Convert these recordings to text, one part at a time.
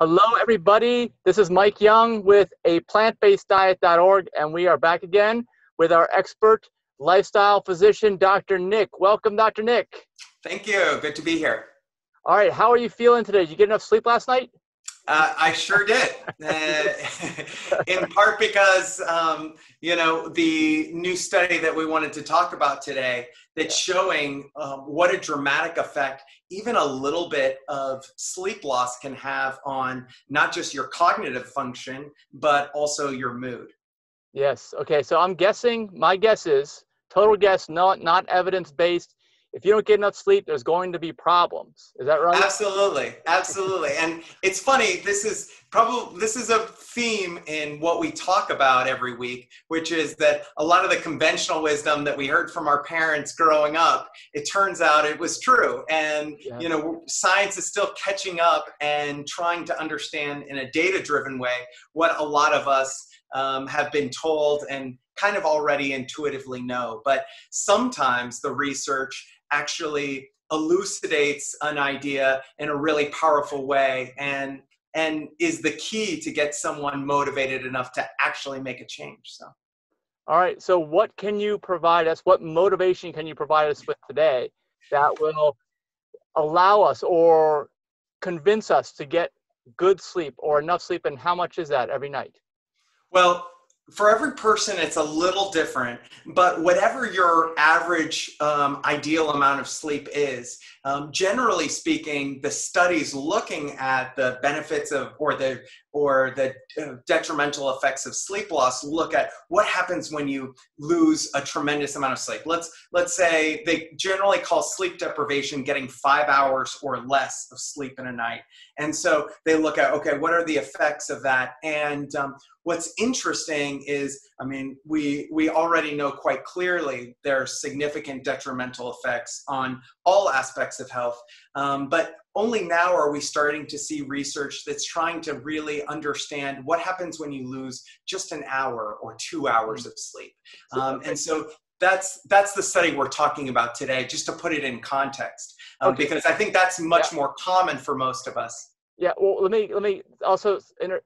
Hello, everybody. This is Mike Young with aPlantBasedDiet.org, and we are back again with our expert lifestyle physician, Dr. Nick. Welcome, Dr. Nick. Thank you. Good to be here. All right. How are you feeling today? Did you get enough sleep last night? I sure did. In part because, the new study that we wanted to talk about today that's showing what a dramatic effect even a little bit of sleep loss can have on not just your cognitive function, but also your mood. Yes. Okay. So I'm guessing, my guess is, total guess, not evidence-based. If you don't get enough sleep, there's going to be problems. Is that right? Absolutely. Absolutely. And it's funny, this is a theme in what we talk about every week, which is that a lot of the conventional wisdom that we heard from our parents growing up, it turns out it was true. And, science is still catching up and trying to understand in a data-driven way what a lot of us have been told and kind of already intuitively know. But sometimes the research actually elucidates an idea in a really powerful way and is the key to get someone motivated enough to actually make a change. So, all right. So what can you provide us? What motivation can you provide us with today that will allow us or convince us to get good sleep or enough sleep? And how much is that every night? Well, for every person, it's a little different, but whatever your average ideal amount of sleep is, generally speaking, the studies looking at the benefits of or the detrimental effects of sleep loss look at what happens when you lose a tremendous amount of sleep. Let's say they generally call sleep deprivation getting 5 hours or less of sleep in a night. And so they look at, okay, what are the effects of that? And what's interesting is, we already know quite clearly there are significant detrimental effects on all aspects of health, but only now are we starting to see research that's trying to really understand what happens when you lose just an hour or 2 hours of sleep. And so that's the study we're talking about today, just to put it in context, because I think that's much more common for most of us. Yeah, well, let me also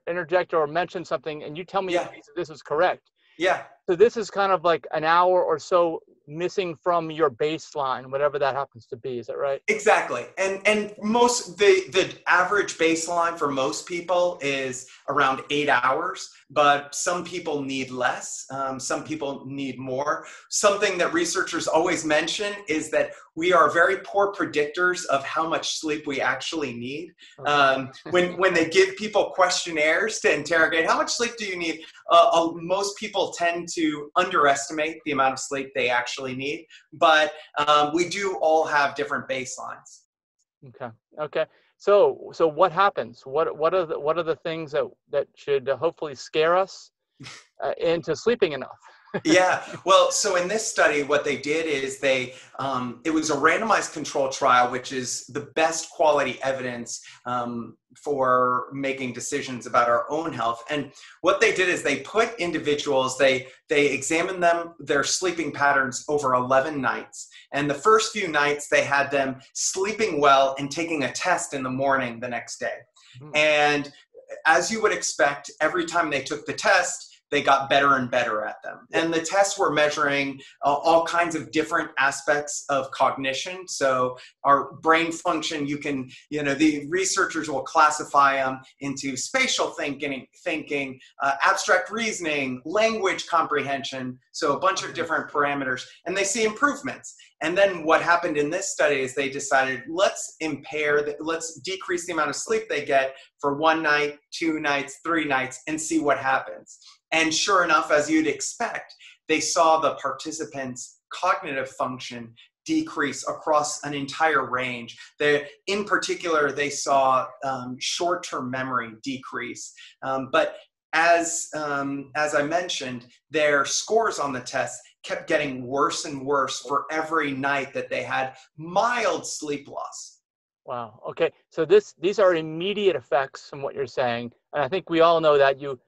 interject or mention something, and you tell me if this is correct. Yeah. So this is kind of like an hour or so missing from your baseline, whatever that happens to be. Is that right? Exactly. And most the average baseline for most people is around 8 hours, but some people need less. Some people need more. Something that researchers always mention is that we are very poor predictors of how much sleep we actually need. When they give people questionnaires to interrogate, how much sleep do you need? Most people tend to underestimate the amount of sleep they actually need, but we do all have different baselines. Okay. So what happens? What are the things that should hopefully scare us into sleeping enough? Yeah, well, so in this study, what they did is it was a randomized control trial, which is the best quality evidence for making decisions about our own health. And what they did is they put individuals, they examined their sleeping patterns over 11 nights. And the first few nights, they had them sleeping well and taking a test in the morning the next day. And as you would expect, every time they took the test, they got better and better at them. And the tests were measuring all kinds of different aspects of cognition. So our brain function, the researchers will classify them into spatial thinking, abstract reasoning, language comprehension. So a bunch of different parameters, and they see improvements. And then what happened in this study is they decided, let's decrease the amount of sleep they get for 1 night, 2 nights, 3 nights, and see what happens. And sure enough, as you'd expect, they saw the participants' cognitive function decrease across an entire range. In particular, they saw short-term memory decrease. But as I mentioned, their scores on the test kept getting worse and worse for every night that they had mild sleep loss. Wow. Okay. So these are immediate effects from what you're saying, and I think we all know that you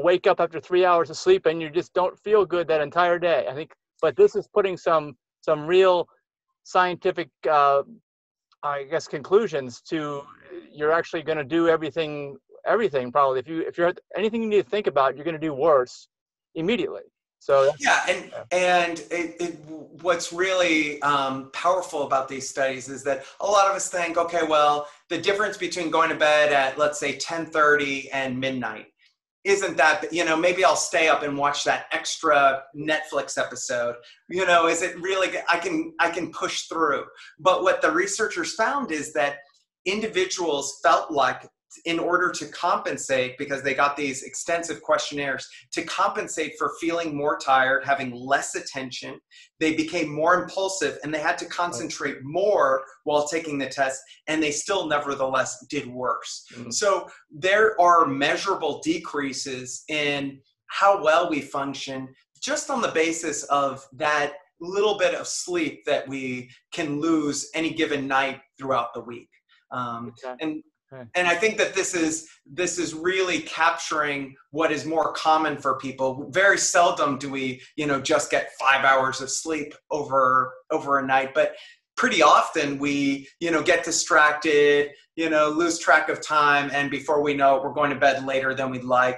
wake up after 3 hours of sleep and you just don't feel good that entire day. I think, but this is putting some real scientific I guess, conclusions to you're actually going to do everything probably. If you're anything you need to think about, you're going to do worse immediately. So Yeah, yeah. and what's really powerful about these studies is that a lot of us think, okay, well, the difference between going to bed at, let's say, 10:30 and midnight isn't that, maybe I'll stay up and watch that extra Netflix episode. Is it really, I can push through. But what the researchers found is that individuals felt like, in order to compensate, because they got these extensive questionnaires to compensate for feeling more tired, having less attention, they became more impulsive and they had to concentrate more while taking the test, and they still nevertheless did worse. Mm-hmm. So there are measurable decreases in how well we function just on the basis of that little bit of sleep that we can lose any given night throughout the week. And I think that this is really capturing what is more common for people. Very seldom do we, just get 5 hours of sleep over a night, but pretty often we, get distracted, lose track of time, and before we know it, we're going to bed later than we'd like,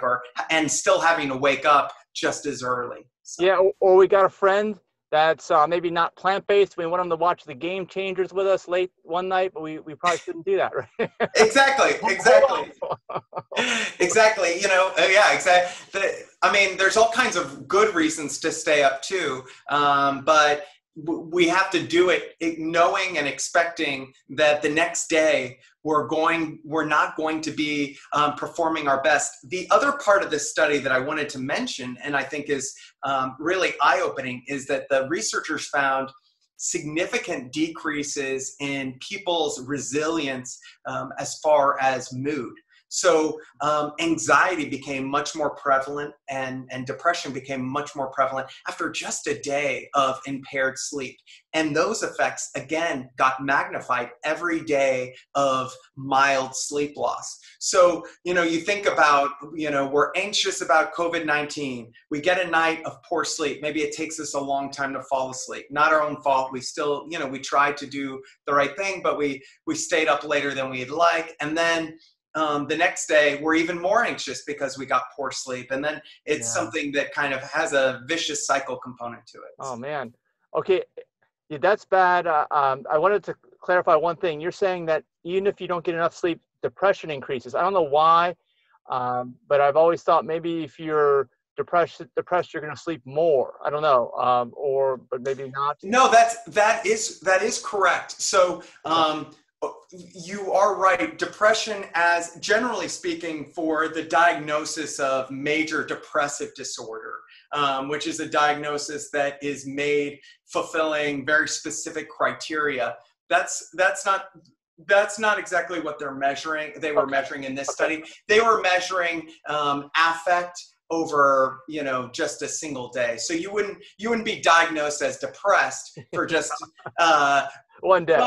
and still having to wake up just as early. So. Yeah, or we got a friend that's maybe not plant-based. We want them to watch the Game Changers with us late one night, but we probably shouldn't do that, right? Exactly. Exactly. Yeah, exactly. I mean, there's all kinds of good reasons to stay up too, but we have to do it knowing and expecting that the next day we're not going to be performing our best. The other part of this study that I wanted to mention, and I think is really eye-opening, is that the researchers found significant decreases in people's resilience as far as mood. So anxiety became much more prevalent, and depression became much more prevalent after just a day of impaired sleep. And those effects, again, got magnified every day of mild sleep loss. So, you think about, we're anxious about COVID-19. We get a night of poor sleep. Maybe it takes us a long time to fall asleep. Not our own fault. We still, we tried to do the right thing, but we stayed up later than we'd like. And then the next day, we're even more anxious because we got poor sleep. And then it's something that kind of has a vicious cycle component to it. Oh, man. Okay. Yeah, that's bad. I wanted to clarify one thing. You're saying that even if you don't get enough sleep, depression increases. I don't know why, but I've always thought maybe if you're depressed, you're going to sleep more. I don't know, but maybe not. No, that is correct. So you are right. Depression, as generally speaking, for the diagnosis of major depressive disorder, which is a diagnosis that is made fulfilling very specific criteria. That's not exactly what they're measuring. They were measuring in this study. They were measuring affect over, just a single day. So you wouldn't be diagnosed as depressed for just one day.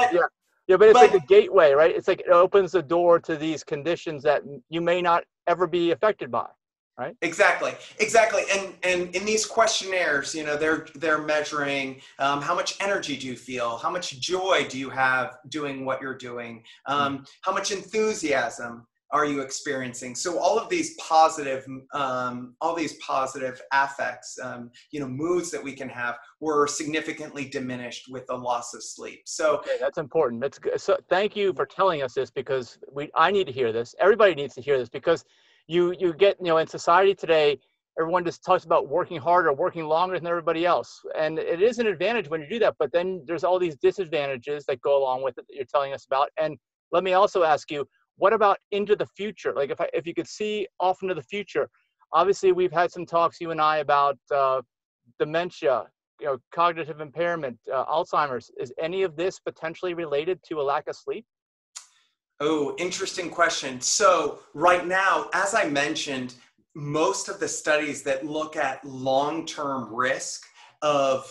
Yeah, but it's like a gateway, right? It's like it opens the door to these conditions that you may not ever be affected by, right? Exactly. And in these questionnaires, they're measuring how much energy do you feel, how much joy do you have doing what you're doing, how much enthusiasm are you experiencing? So all of these positive affects, moods that we can have were significantly diminished with the loss of sleep. So okay, that's important. That's good. So thank you for telling us this, because I need to hear this. Everybody needs to hear this, because you get, in society today, everyone just talks about working harder, working longer than everybody else. And it is an advantage when you do that, but then there's all these disadvantages that go along with it that you're telling us about. And let me also ask you, what about into the future? Like if you could see off into the future, obviously we've had some talks, you and I, about dementia, cognitive impairment, Alzheimer's. Is any of this potentially related to a lack of sleep? Oh, interesting question. So right now, as I mentioned, most of the studies that look at long-term risk of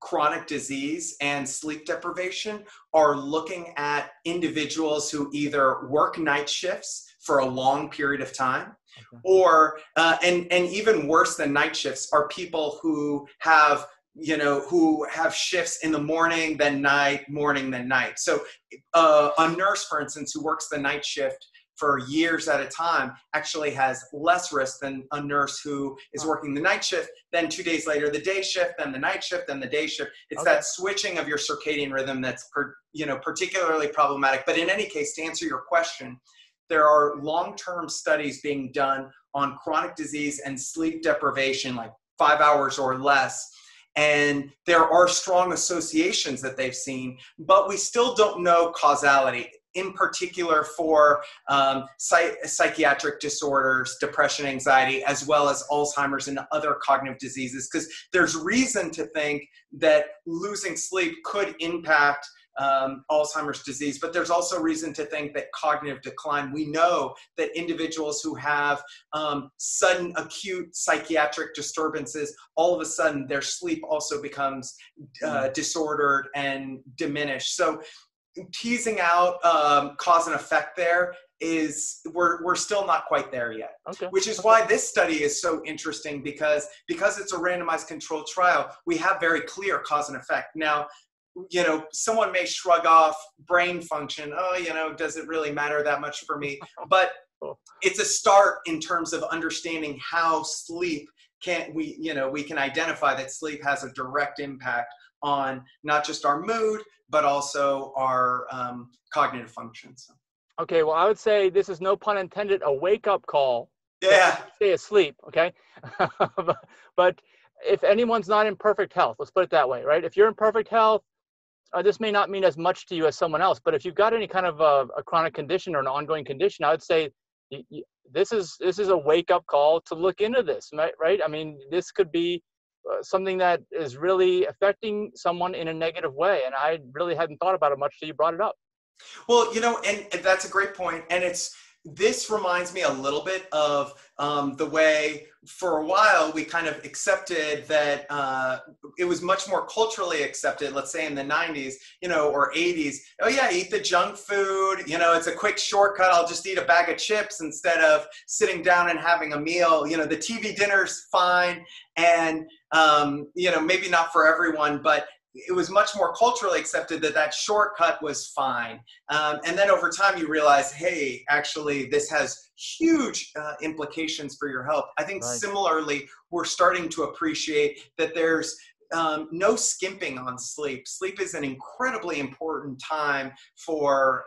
chronic disease and sleep deprivation are looking at individuals who either work night shifts for a long period of time, or and even worse than night shifts are people who have who have shifts in the morning, then night, morning, then night. So a nurse, for instance, who works the night shift for years at a time actually has less risk than a nurse who is working the night shift, then 2 days later the day shift, then the night shift, then the day shift. It's that switching of your circadian rhythm that's particularly problematic. But in any case, to answer your question, there are long-term studies being done on chronic disease and sleep deprivation, like 5 hours or less. And there are strong associations that they've seen, but we still don't know causality, in particular for psychiatric disorders, depression, anxiety, as well as Alzheimer's and other cognitive diseases, because there's reason to think that losing sleep could impact Alzheimer's disease, but there's also reason to think that cognitive decline. We know that individuals who have sudden acute psychiatric disturbances, all of a sudden their sleep also becomes disordered and diminished. So teasing out cause and effect there is we're still not quite there yet, which is why this study is so interesting, because it's a randomized controlled trial, we have very clear cause and effect. Now, someone may shrug off brain function. Oh, does it really matter that much for me? But it's a start in terms of understanding how sleep we can identify that sleep has a direct impact on not just our mood, but also our cognitive functions. Okay, well, I would say this is, no pun intended, a wake-up call. Yeah. Stay asleep, okay? But if anyone's not in perfect health, let's put it that way, right? If you're in perfect health, this may not mean as much to you as someone else, but if you've got any kind of a chronic condition or an ongoing condition, I would say this is a wake-up call to look into this, right? I mean, this could be something that is really affecting someone in a negative way, and I really hadn't thought about it much till you brought it up. Well, and that's a great point, and this reminds me a little bit of the way for a while we kind of accepted that it was much more culturally accepted, let's say in the 90s, or 80s. Oh yeah, eat the junk food, it's a quick shortcut. I'll just eat a bag of chips instead of sitting down and having a meal. The TV dinner's fine. And, maybe not for everyone, but it was much more culturally accepted that shortcut was fine. And then over time you realize, hey, actually this has huge implications for your health. I think similarly, we're starting to appreciate that there's no skimping on sleep. Sleep is an incredibly important time for,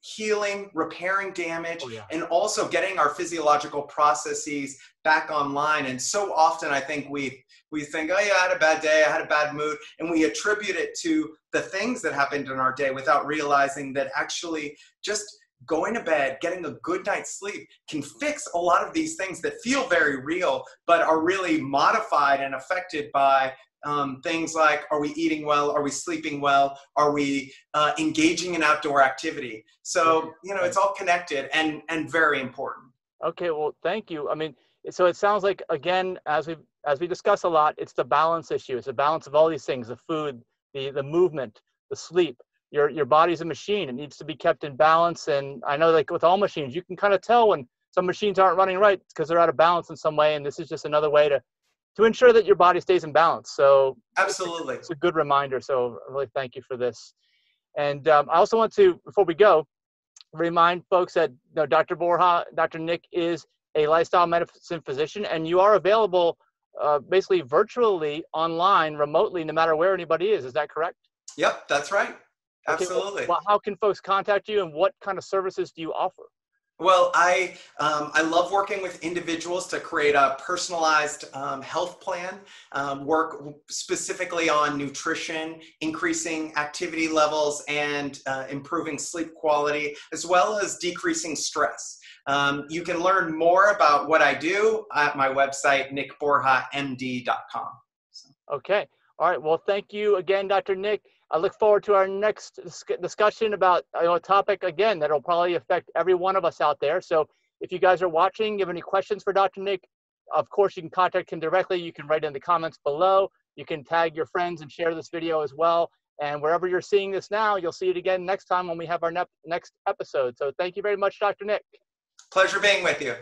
healing, repairing damage, and also getting our physiological processes back online. And so often I think we think, oh yeah, I had a bad day, I had a bad mood, and we attribute it to the things that happened in our day without realizing that actually just going to bed, getting a good night's sleep can fix a lot of these things that feel very real, but are really modified and affected by things like, are we eating well? Are we sleeping well? Are we engaging in outdoor activity? So, it's all connected and very important. Okay, well, thank you. I mean, so it sounds like, again, as we discuss a lot, it's the balance issue. It's a balance of all these things: the food, the movement, the sleep. Your body's a machine. It needs to be kept in balance. And I know, like with all machines, you can kind of tell when some machines aren't running right because they're out of balance in some way. And this is just another way to ensure that your body stays in balance. So absolutely, it's a good reminder. So I really thank you for this. And I also want to, before we go, remind folks that Dr. Nick is a lifestyle medicine physician, and you are available basically virtually, online, remotely, no matter where anybody is. Is that correct? Yep, that's right. Absolutely. Okay, well, how can folks contact you, and what kind of services do you offer? Well, I love working with individuals to create a personalized health plan, work specifically on nutrition, increasing activity levels, and improving sleep quality, as well as decreasing stress. You can learn more about what I do at my website, nickborjamd.com. Okay. All right. Well, thank you again, Dr. Nick. I look forward to our next discussion about a topic, again, that will probably affect every one of us out there. So if you guys are watching, you have any questions for Dr. Nick, of course, you can contact him directly. You can write in the comments below. You can tag your friends and share this video as well. And wherever you're seeing this now, you'll see it again next time when we have our next episode. So thank you very much, Dr. Nick. Pleasure being with you.